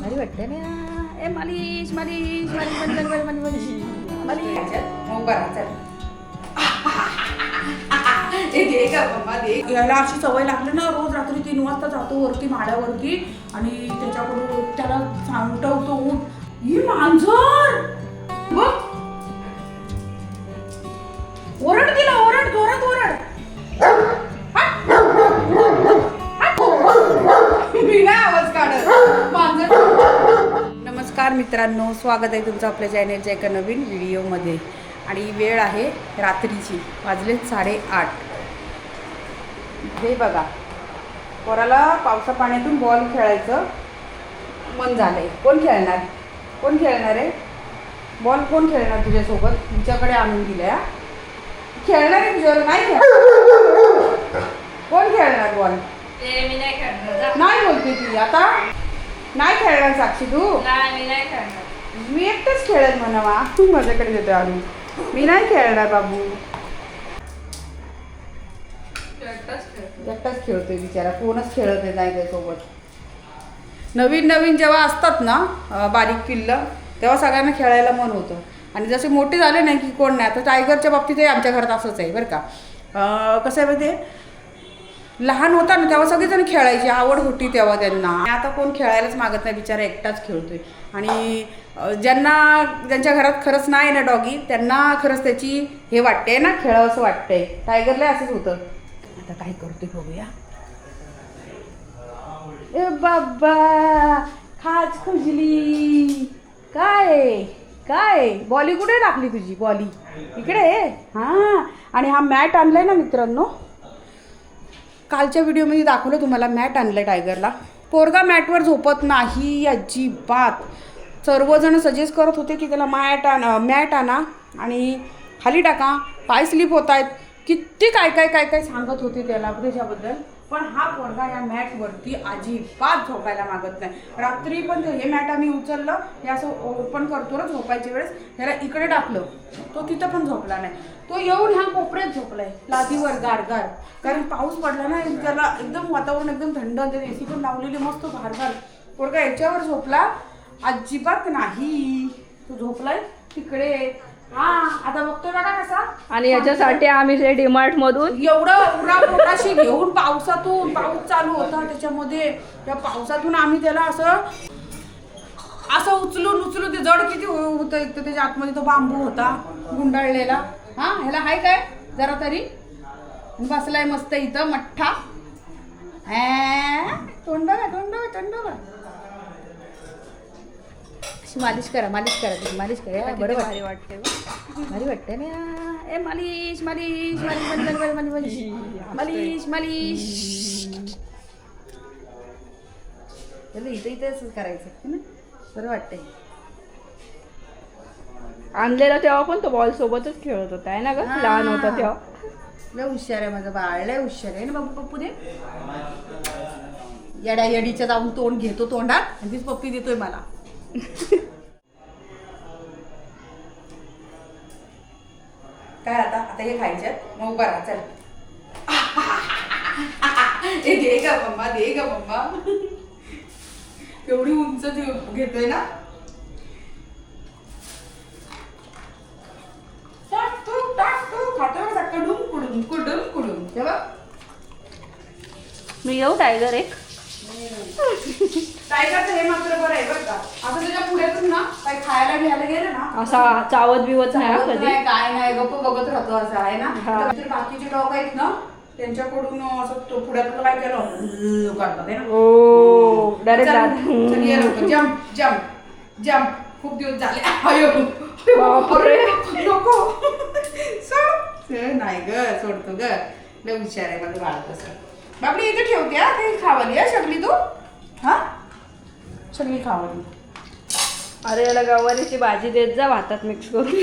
भारी वाटते ना. ए मालिश मालिश मालिश मालिश मालिश मालिश मालिश. याला अशी सवय लागली ना, रोज रात्री 3 वाजता जातो वरती माळ्यावरती आणि त्याच्याकडून त्याला सांगतो उठ ही मांजर बघ, ओरड तिला, ओरड जोरात ओरड. मी नाही आवाज काढत मांजर. नमस्कार मित्रांनो, स्वागत आहे तुमचं आपल्या चॅनलच्या एका नवीन व्हिडिओमध्ये. आणि वेळ आहे रात्रीची, वाजले 8:30. हे बघा, पोराला पावसा पाण्यातून बॉल खेळायचं मन झालंय. कोण खेळणार, कोण खेळणार आहे बॉल? कोण खेळणार तुझ्यासोबत? तुमच्याकडे आणून दिल्या खेळणार आहे तुझ्यावर? नाही खेळ. कोण खेळणार बॉल? मी नाही खेळणार. नाही बोलते ती आता. नाही खेळणार साक्षी तू? नाही, मी नाही खेळणार. मी एकटंच खेळत म्हणावा. तू माझ्याकडे देतोय आणून. मी नाही खेळणार बाबू. एकटाच खेळतोय बिचारा, कोणच खेळत नाही त्यासोबत. नवीन नवीन जेव्हा असतात ना बारीक पिल्लं, तेव्हा सगळ्यांना खेळायला मन होतं. आणि जसे मोठे झाले नाही की कोण नाही. आता टायगरच्या बाबतीतही आमच्या घरात असंच आहे बरं का. कसं आहे माहिती आहे, लहान होता ना तेव्हा सगळेजण खेळायची, आवड होती तेव्हा त्यांना. आता कोण खेळायलाच मागत नाही, बिचारा एकटाच खेळतोय. आणि ज्यांच्या घरात खरंच नाही ना डॉगी, त्यांना खरंच त्याची हे वाटते ना, खेळावं असं वाटतंय. टायगरला असंच होतं. आता काय करतोय बघूया. ए बाबा, खाज खुजली. काय काय बॉली कुठे टाकली तुझी? बॉली इकडे. हां, आणि हा मॅट आणलाय ना मित्रांनो, कालच्या व्हिडिओमध्ये दाखवलं तुम्हाला. मॅट आणलं टायगरला. पोरगा मॅटवर झोपत नाही अजिबात. सर्वजण सजेस्ट करत होते की त्याला मॅट आणा आणि खाली टाका, पाय स्लिप होत आहेत, किती काय काय काय काय सांगत होते त्याला त्याच्याबद्दल. पण हा पोरगा या मॅटवरती अजिबात झोपायला मागत नाही. रात्री पण हे मॅट आम्ही उचललं, हे असं ओपन करतो ना झोपायच्या वेळेस, त्याला इकडे टाकलं, तो तिथं पण झोपला नाही. तो येऊन ह्या कोपऱ्यात झोपलाय लादीवर गारगार. कारण पाऊस पडला ना, त्याला एकदम वातावरण एकदम थंड, एसी पण लावलेली मस्त गारगार. पोरगा याच्यावर झोपला अजिबात नाही. तो झोपलाय तिकडे. हा, आता बघतोय बघा कसा. आणि याच्यासाठी आम्ही ते डीमार्ट मधून एवढं उरा पोटाशी घेऊन पावसातून, पाऊस चालू होता त्याच्यामध्ये, त्या पावसातून आम्ही त्याला असं उचलून उचलून, ते जड किती होतं. एक तर त्याच्या आतमध्ये तो बांबू होता गुंडाळलेला. हा, ह्याला हाय काय जरा तरी. बसलाय मस्त इथं मठ्ठा. तोंड बघा, तोंड बघा, तोंड बघा. मालिश करा, मालिश करा, तुम्ही मालिश करा. बरं भारी वाटते, भारी वाटते ना. ए मालिश मालिश मालिश मालिश मालिश मालिश मालिश मालिश. चला इथं इथंच करायचं ना, बरं वाटतंय. आणलेला तेव्हा पण तो बॉल सोबतच खेळत होता आहे ना ग, लहान होता तेव्हा. लय हुशार आहे माझं बाळ, लय हुशार आहे ना बाबू. पप्पू दे. येड्या येडीच्या जाऊन तोंड घेतो तोंडात आणि तीच पप्पी देतोय मला. काय आता आता हे खायचं मग. बरा चल. हे दे ग मम्मा, दे ग मम्मा. एवढी उंच घेतोय ना. खातो कसा कडून कुडून कुडून कुडून. तेव्हा मी येऊ टायगर एक. टायगरचं हे मात्र बरं आहे बरं का. असं त्याच्या पुढ्यातून ना काही खायला घ्यायला गेलं ना, असा चावत बिवत नाही कधी. काय नाही, गप्प बघत राहतो असं आहे ना. तर बाकीचे डॉग आहेत ना, त्यांच्याकडून असं तो पुढ्यातून काय केलं काढतात आहे ना. ओ डायरेक्ट जम्प जम्प जम्प. खूप दिवस झाले. अयो बापरे. नको सोड. नाही ग, सोडतो ग. लय हुशार आहे माझं बाळ. तसं बापडी इथे ठेवते. हा, काही खावाली आहे सगळी तू. हा, सगळी खावाली. अरे याला गवारीची भाजी देत जा भातात मिक्स करून.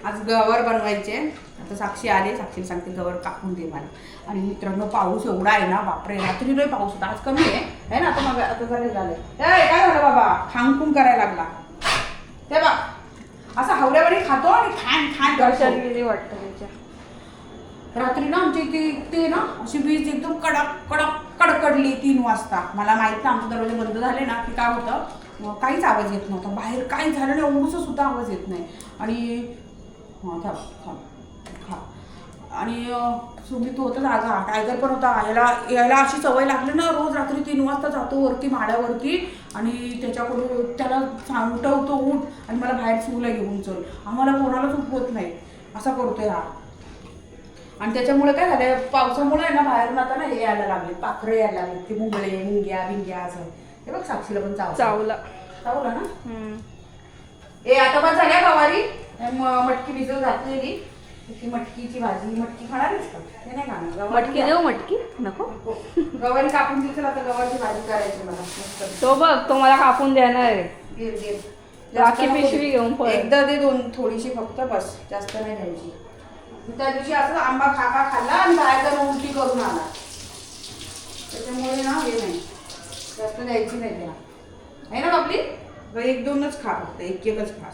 आज गवार बनवायचे. आता साक्षी आले, साक्षीला सांगते गवार कापून दे मला. आणि मित्रांनो पाऊस एवढा आहे ना, बापरे. रात्री लय पाऊस होता, आज कमी आहे ना. आता मग आता जरा झालंय. काय झालं बाबा? खांगखुंग करायला लागला ते बा. असं हवऱ्यावानी खातो आणि खाण खाण कशात गेली वाटतं त्याच्या. रात्री ना आमच्या इथे ते ना अशी वीज एकदम कडक कडक कडकडली 3 वाजता. मला माहित ना आमचे दरवाजे बंद झाले ना की काय होतं, काहीच आवाज येत नव्हता. बाहेर काही झालं नाही, एवढंसं सुद्धा आवाज येत नाही. आणि हां थांब थांब हां आणि सुमित होता जागा, टायगर पण होता. याला अशी सवय लागली ना, रोज रात्री 3 वाजता जातो वरती माड्यावरती आणि त्याच्याकडून त्याला उठवतो उठ आणि मला बाहेर सुरूला घेऊन चल. आम्हाला कोणालाच उठवत नाही, असा करतोय हा. आणि त्याच्यामुळे काय झालं, पावसामुळे ना बाहेरून आता ना हे यायला लागले, पाखरं यायला लागले, ते मुंगळे मुंग्या बिंग्या असं. हे बघ साक्षीला पण चावला ना. ए आता पण झाल्या गवारी, मटकी भिजत घातलेली. ती मटकीची भाजी, मटकी खाणार आहेस का? ते नाही खाणार. मटकी देऊ? मटकी नको. गवारी कापून दिसेल आता, गवारची भाजी करायची मला मस्त. तो बघ तो मला कापून देणार आहे. दे बाकी पिशवी घेऊन पळ. एकदा दे, थोडीशी फक्त, बस जास्त नाही घ्यायची. त्या दिवशी असं आंबा खाल्ला आणि बाहेर जाऊन उलटी करून आला. त्याच्यामुळे ना हे नाही जास्त द्यायची नाही त्याला, आहे ना बाबली? 1-2च खा फक्त, एकच खा.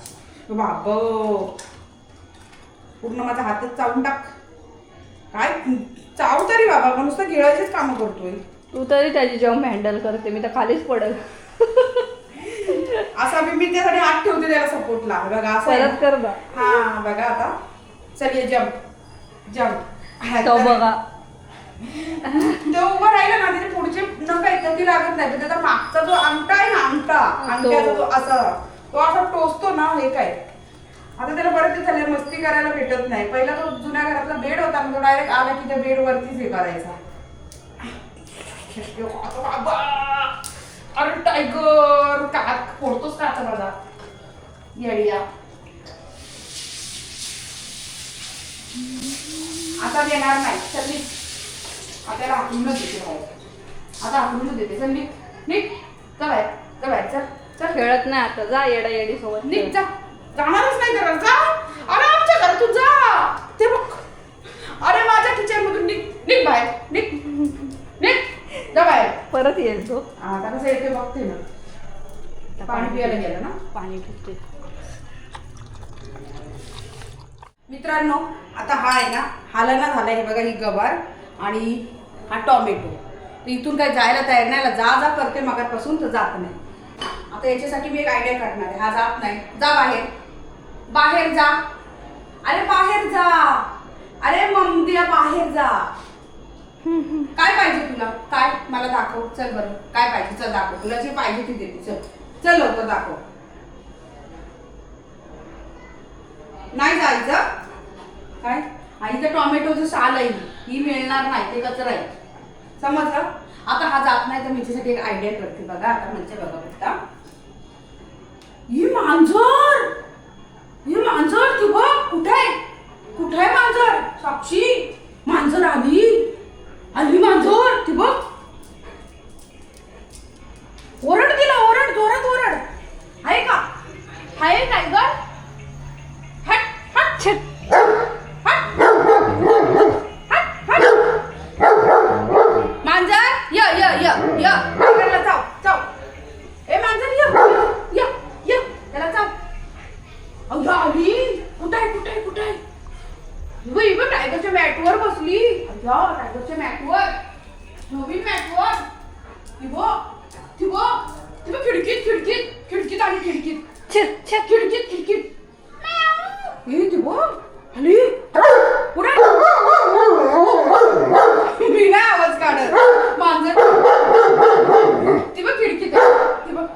बाबा पूर्ण माझा हातच चावून टाक. काय चाव तरी बाबा, नुसतं गिळायचेच कामं करतोय. तू तरी त्याची जम्प हँडल करते, मी तर खालीच पडेल. असा मी त्यासाठी हात ठेवते त्याला सपोर्टला. बघा असं परत कर बा. हा बघा आता, चल ये जम्प. तो बघा तो उभा राहिला ना, त्याचे पुढचे नख एकही लागत नाही, पण त्याचा मागचा जो अंगठा आहे ना, अंगठ्याचा तो असा टोचतो ना. हे काय आता त्याला बरेच दिवस झाले मस्ती करायला भेटत नाही. पहिला तो जुन्या घरातला बेड होता, तो डायरेक्ट आला की त्या बेड वरतीच हे करायचा. अरे टायगर का फोडतोस का आता माझा येडिया. आता देणार नाही, चल निघ. आता हाकलूनच देते बाहेर, आता हाकलूनच देते. चल निघ निघ, जा बाहेर चल चल. खेळत नाही आता, जा येडा येडी सोबत निघ, जा. जाणारच नाही घरात, जा. अरे आमच्या घरातून जा. ते बघ, अरे माझ्या किचन मधून निघ बाहेर, निघ जा बाहेर. परत येईल तो. आता कसं येते बघते ना. पाणी पियाला गेलं ना, पाणी पिते. मित्रांनो आता हा आहे ना, हालना झाला. हे बघा, ही गवार आणि हा टोमॅटो. तर इथून काय जायला तयार नाही, जा करते मगापासून, तर जात नाही. आता याच्यासाठी मी एक आयडिया करणार आहे. हा जात नाही, जा बाहेर जा. अरे बाहेर जा, अरे मम्मीला बाहेर जा. काय पाहिजे तुला? काय मला दाखव, चल बरं. काय पाहिजे चल दाखव, तुला जे पाहिजे ते देते. चल लवकर दाखव. नाही जायचं काय? आईचं टोमॅटोचं साल आहे, ही मिळणार नाही, ते कचरा आहे, समजलं? आता हा जात नाही तर मी त्याच्यासाठी एक आयडिया करते. बघा आता म्हणजे बघा फक्त, ही मांजर ती बघ. कुठे आहे मांजर? साक्षी, मांजर आली मांजर, ती बघ. ओरड तिला, ओरड, जोरात ओरड. आहे का? आहे टायगर? हट छट. मांजर य टायगरला चाव. ए मांजर य त्याला चाव. अगं आली. कुठे आहे? बघ टायगरच्या मॅटवर बसली. टायगरच्या मॅटवर, नवीन मॅटवर. ती बघ खिडकीत आली. खिडकीत हे ती बघ आली. मी नाही आवाज काढत. मांजर ती बघ खिडकीत आहे. ती बघ.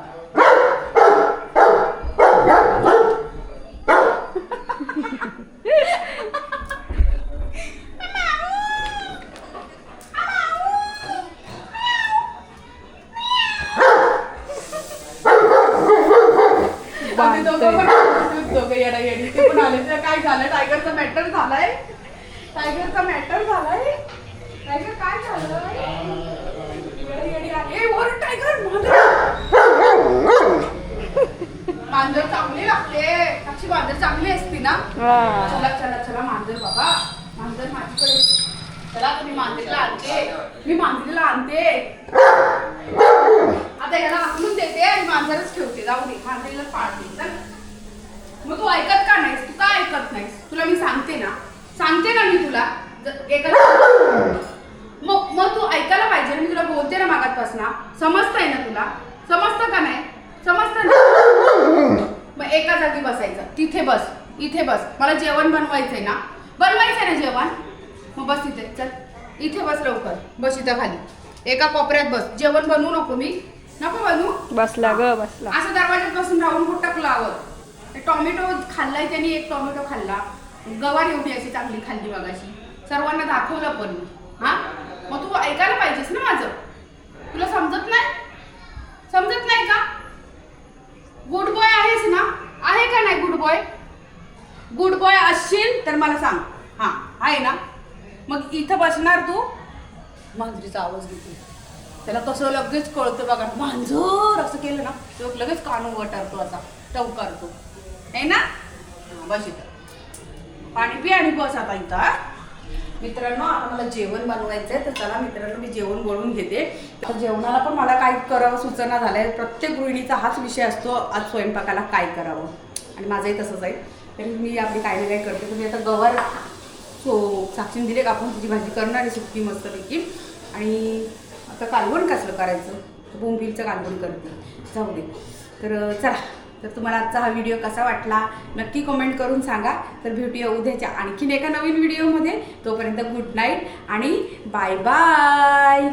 दोघं येडी ते पण आले. काय झालं? टायगरचा मॅटर झालाय. टायगर काय झालं? टायगर मांजर चांगली लागते. अशी मांजर चांगली असती ना. चला मांजर बाबा, मांजर माझ्याकडे. चला तुम्ही मांजरीला आणते. आता याला आखलून देते आणि मांजरच ठेवते. जाऊ दे, मांजरीला पाळते. चल मग तू ऐकत का नाहीस? तू का ऐकत नाहीस? तुला मी सांगते ना मी तुला. मग तू ऐकायला पाहिजे ना, मी तुला बोलते ना मागातपासून. समजतंय ना तुला? समजतं का नाही? समजतं ना? मग एका जागी बसायचं. तिथे बस, इथे बस. मला जेवण बनवायचंय ना, बनवायचंय ना जेवण. मग बस तिथे. चल इथे बस लवकर. बस इथं खाली एका कोपऱ्यात बस. जेवण बनवू नको. मी नको बनवू. बसला ग बसला. असं दरवाज्यात बसून राहून कुठं लावत. टोमॅटो खाल्लाय त्यांनी, एक टोमॅटो खाल्ला. गवार एवढी अशी चांगली खाल्ली मगाशी. सर्वांना दाखवलं पण मी. हा मग तू ऐकायला पाहिजेस ना माझं. तुला समजत नाही? समजत नाही का? गुड बॉय आहेस ना? आहे का नाही गुड बॉय? गुड बॉय असशील तर मला सांग. हा आहे ना? मग इथं बसणार तू. मांजरीचा आवाज घेते. त्याला कसं लगेच कळतं बघा. मांजर असं केलं ना तो लगेच कान वटारतो, असा टवकारतो. आहे ना? बस इथं. पाणी पी आणि बस आता इथं. मित्रांनो आता मला जेवण बनवायचंय, तर चला मित्रांनो मी जेवण बनवून घेते. तर जेवणाला पण मला काय करावं सुचना झालंय. प्रत्येक गृहिणीचा हाच विषय असतो, आज स्वयंपाकाला काय करावं. आणि माझंही तसंच आहे. तर मी आपली काय ना काय करते. तुम्ही आता गवार साक्षीने दिले का आपण तिची भाजी करणार आहे सुक्की मस्तपैकी. आणि आता कालवण कसलं करायचं, बोंबीलचं कालवण करते. जाऊ दे. तर चला, तर तुम्हाला आजचा हा व्हिडिओ कसा वाटला नक्की कमेंट करून सांगा. तर भेटूया उद्याच्या आणखीन एका नवीन व्हिडिओमध्ये. तोपर्यंत गुड नाईट आणि बाय बाय.